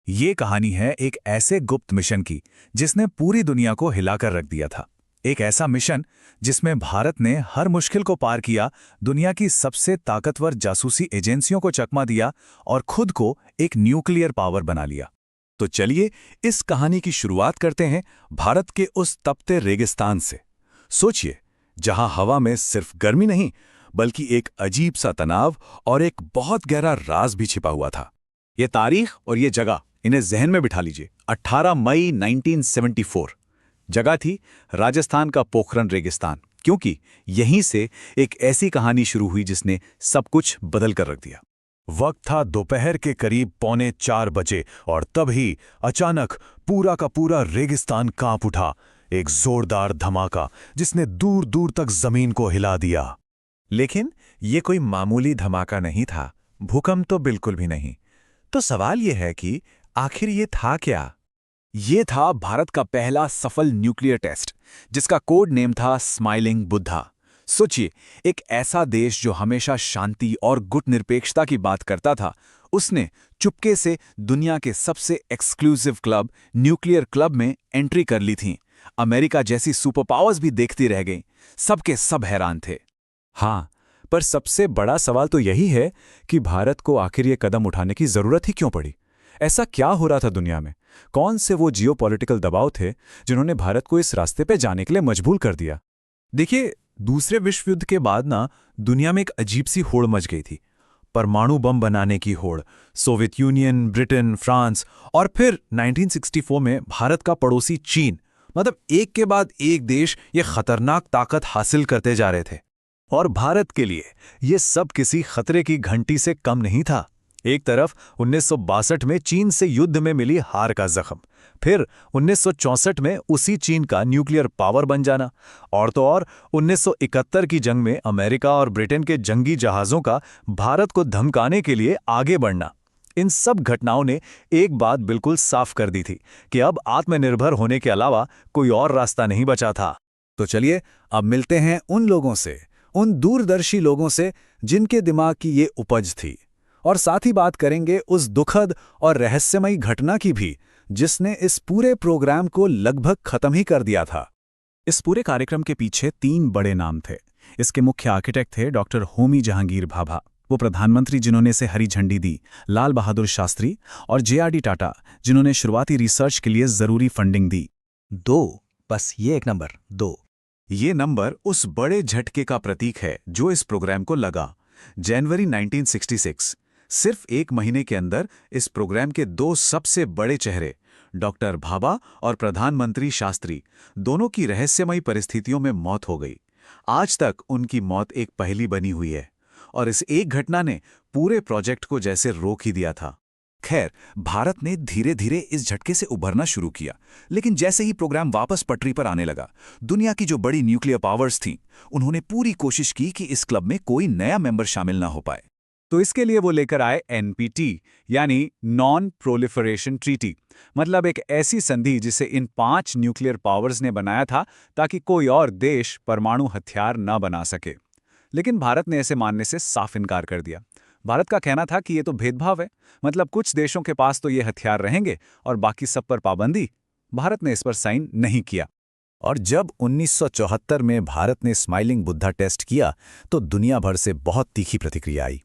ये कहानी है एक ऐसे गुप्त मिशन की जिसने पूरी दुनिया को हिलाकर रख दिया था। एक ऐसा मिशन जिसमें भारत ने हर मुश्किल को पार किया, दुनिया की सबसे ताकतवर जासूसी एजेंसियों को चकमा दिया और खुद को एक न्यूक्लियर पावर बना लिया। तो चलिए इस कहानी की शुरुआत करते हैं भारत के उस तपते रेगिस्तान से। सोचिए, जहां हवा में सिर्फ गर्मी नहीं बल्कि एक अजीब सा तनाव और एक बहुत गहरा राज भी छिपा हुआ था। ये तारीख और ये जगह, इन्हें जहन में बिठा लीजिए। 18 मई 1974। जगह थी राजस्थान का पोखरन रेगिस्तान, क्योंकि यहीं से एक ऐसी कहानी शुरू हुई जिसने सब कुछ बदल कर रख दिया। वक्त था दोपहर के करीब 3:45 बजे और तभी अचानक पूरा का पूरा रेगिस्तान कांप उठा। एक जोरदार धमाका जिसने दूर दूर तक जमीन को हिला दिया। लेकिन ये कोई मामूली धमाका नहीं था, भूकंप तो बिल्कुल भी नहीं। तो सवाल ये है कि आखिर ये था क्या? ये था भारत का पहला सफल न्यूक्लियर टेस्ट, जिसका कोड नेम था स्माइलिंग बुद्धा। सोचिए, एक ऐसा देश जो हमेशा शांति और गुटनिरपेक्षता की बात करता था, उसने चुपके से दुनिया के सबसे एक्सक्लूसिव क्लब, न्यूक्लियर क्लब में एंट्री कर ली थी। अमेरिका जैसी सुपर पावर्स भी देखती रह गईं। सबके सब हैरान थे। हाँ, पर सबसे बड़ा सवाल तो यही है कि भारत को आखिर ये कदम उठाने की जरूरत ही क्यों पड़ी? ऐसा क्या हो रहा था दुनिया में? कौन से वो जियोपॉलिटिकल दबाव थे जिन्होंने भारत को इस रास्ते पे जाने के लिए मजबूर कर दिया? देखिए, दूसरे विश्व युद्ध के बाद दुनिया में एक अजीब सी होड़ मच गई थी। परमाणु बम बनाने की होड़। सोवियत यूनियन, ब्रिटेन, फ्रांस और फिर 1964 में भारत का पड़ोसी चीन, मतलब एक के बाद एक देश ये खतरनाक ताकत हासिल करते जा रहे थे। और भारत के लिए ये सब किसी खतरे की घंटी से कम नहीं था। एक तरफ 1962 में चीन से युद्ध में मिली हार का जख्म, फिर 1964 में उसी चीन का न्यूक्लियर पावर बन जाना, और तो और 1971 की जंग में अमेरिका और ब्रिटेन के जंगी जहाज़ों का भारत को धमकाने के लिए आगे बढ़ना। इन सब घटनाओं ने एक बात बिल्कुल साफ कर दी थी कि अब आत्मनिर्भर होने के अलावा कोई और रास्ता नहीं बचा था। तो चलिए अब मिलते हैं उन लोगों से, उन दूरदर्शी लोगों से जिनके दिमाग की ये उपज थी, और साथ ही बात करेंगे उस दुखद और रहस्यमयी घटना की भी जिसने इस पूरे प्रोग्राम को लगभग खत्म ही कर दिया था। इस पूरे कार्यक्रम के पीछे 3 बड़े नाम थे। इसके मुख्य आर्किटेक्ट थे डॉक्टर होमी जहांगीर भाभा, वो प्रधानमंत्री जिन्होंने इसे हरी झंडी दी, लाल बहादुर शास्त्री और JRD टाटा, जिन्होंने शुरुआती रिसर्च के लिए जरूरी फंडिंग दी। 2, बस ये एक नंबर 2। ये नंबर उस बड़े झटके का प्रतीक है जो इस प्रोग्राम को लगा। जनवरी 1966, सिर्फ एक महीने के अंदर इस प्रोग्राम के 2 सबसे बड़े चेहरे, डॉक्टर भाभा और प्रधानमंत्री शास्त्री, दोनों की रहस्यमयी परिस्थितियों में मौत हो गई। आज तक उनकी मौत एक पहेली बनी हुई है, और इस एक घटना ने पूरे प्रोजेक्ट को जैसे रोक ही दिया था। खैर, भारत ने धीरे धीरे इस झटके से उभरना शुरू किया, लेकिन जैसे ही प्रोग्राम वापस पटरी पर आने लगा, दुनिया की जो बड़ी न्यूक्लियर पावर्स थीं, उन्होंने पूरी कोशिश की कि इस क्लब में कोई नया मेंबर शामिल ना हो पाए। तो इसके लिए वो लेकर आए NPT, यानी नॉन प्रोलिफरेशन ट्रीटी, मतलब एक ऐसी संधि जिसे इन 5 न्यूक्लियर पावर्स ने बनाया था ताकि कोई और देश परमाणु हथियार न बना सके। लेकिन भारत ने ऐसे मानने से साफ इनकार कर दिया। भारत का कहना था कि ये तो भेदभाव है, मतलब कुछ देशों के पास तो ये हथियार रहेंगे और बाकी सब पर पाबंदी। भारत ने इस पर साइन नहीं किया। और जब 1974 में भारत ने स्माइलिंग बुद्धा टेस्ट किया तो दुनिया भर से बहुत तीखी प्रतिक्रिया आई।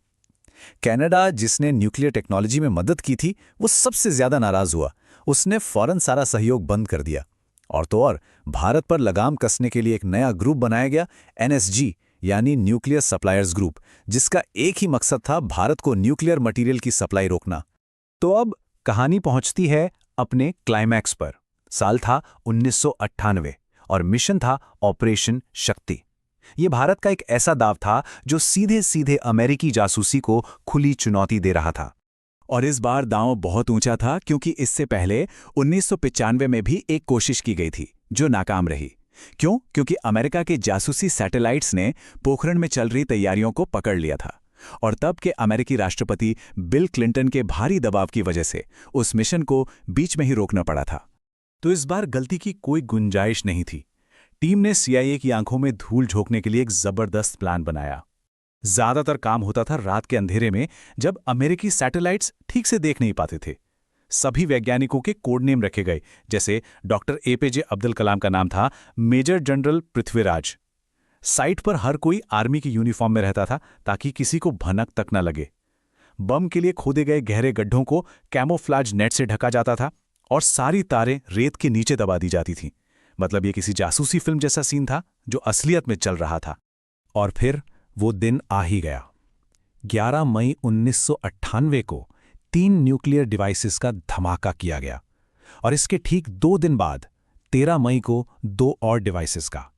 कनाडा, जिसने न्यूक्लियर टेक्नोलॉजी में मदद की थी, वो सबसे ज्यादा नाराज हुआ। उसने फौरन सारा सहयोग बंद कर दिया। और तो और भारत पर लगाम कसने के लिए एक नया ग्रुप बनाया गया, NSG, यानी न्यूक्लियर सप्लायर्स ग्रुप, जिसका एक ही मकसद था भारत को न्यूक्लियर मटेरियल की सप्लाई रोकना। तो अब कहानी पहुंचती है अपने क्लाइमैक्स पर। साल था 1998 और मिशन था ऑपरेशन शक्ति। ये भारत का एक ऐसा दाव था जो सीधे सीधे अमेरिकी जासूसी को खुली चुनौती दे रहा था। और इस बार दांव बहुत ऊंचा था, क्योंकि इससे पहले 1995 में भी एक कोशिश की गई थी जो नाकाम रही। क्यों? क्योंकि अमेरिका के जासूसी सैटेलाइट्स ने पोखरण में चल रही तैयारियों को पकड़ लिया था, और तब के अमेरिकी राष्ट्रपति बिल क्लिंटन के भारी दबाव की वजह से उस मिशन को बीच में ही रोकना पड़ा था। तो इस बार गलती की कोई गुंजाइश नहीं थी। टीम ने CIA की आंखों में धूल झोंकने के लिए एक जबरदस्त प्लान बनाया। ज्यादातर काम होता था रात के अंधेरे में, जब अमेरिकी सैटेलाइट्स ठीक से देख नहीं पाते थे। सभी वैज्ञानिकों के कोड नेम रखे गए, जैसे डॉक्टर एपीजे अब्दुल कलाम का नाम था मेजर जनरल पृथ्वीराज। साइट पर हर कोई आर्मी की यूनिफॉर्म में रहता था ताकि किसी को भनक तक न लगे। बम के लिए खोदे गए गहरे गड्ढों को कैमोफ्लाज नेट से ढका जाता था और सारी तारें रेत के नीचे दबा दी जाती थीं। मतलब ये किसी जासूसी फिल्म जैसा सीन था जो असलियत में चल रहा था। और फिर वो दिन आ ही गया। 11 मई 1998 को 3 न्यूक्लियर डिवाइसेस का धमाका किया गया और इसके ठीक 2 दिन बाद 13 मई को 2 और डिवाइसेस का।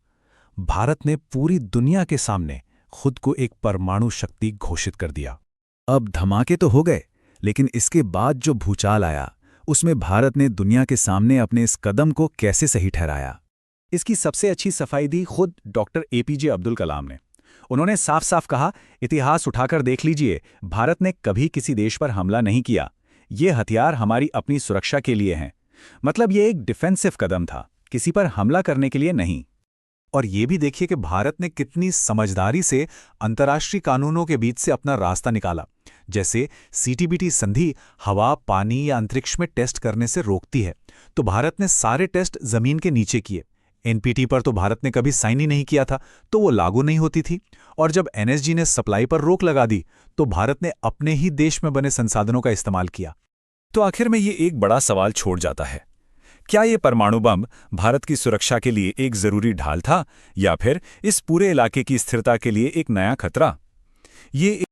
भारत ने पूरी दुनिया के सामने खुद को एक परमाणु शक्ति घोषित कर दिया। अब धमाके तो हो गए, लेकिन इसके बाद जो भूचाल आया उसमें भारत ने दुनिया के सामने अपने इस कदम को कैसे सही ठहराया? इसकी सबसे अच्छी सफाई दी खुद डॉक्टर एपीजे अब्दुल कलाम ने। उन्होंने साफ साफ कहा, इतिहास उठाकर देख लीजिए, भारत ने कभी किसी देश पर हमला नहीं किया। ये हथियार हमारी अपनी सुरक्षा के लिए हैं। मतलब ये एक डिफेंसिव कदम था, किसी पर हमला करने के लिए नहीं। और ये भी देखिए कि भारत ने कितनी समझदारी से अंतर्राष्ट्रीय कानूनों के बीच से अपना रास्ता निकाला। जैसे सीटीबीटी संधि हवा, पानी या अंतरिक्ष में टेस्ट करने से रोकती है, तो भारत ने सारे टेस्ट जमीन के नीचे किए। एनपीटी पर तो भारत ने कभी साइन ही नहीं किया था, तो वो लागू नहीं होती थी। और जब एनएसजी ने सप्लाई पर रोक लगा दी, तो भारत ने अपने ही देश में बने संसाधनों का इस्तेमाल किया। तो आखिर में ये एक बड़ा सवाल छोड़ जाता है, क्या ये परमाणु बम भारत की सुरक्षा के लिए एक जरूरी ढाल था, या फिर इस पूरे इलाके की स्थिरता के लिए एक नया खतरा? ये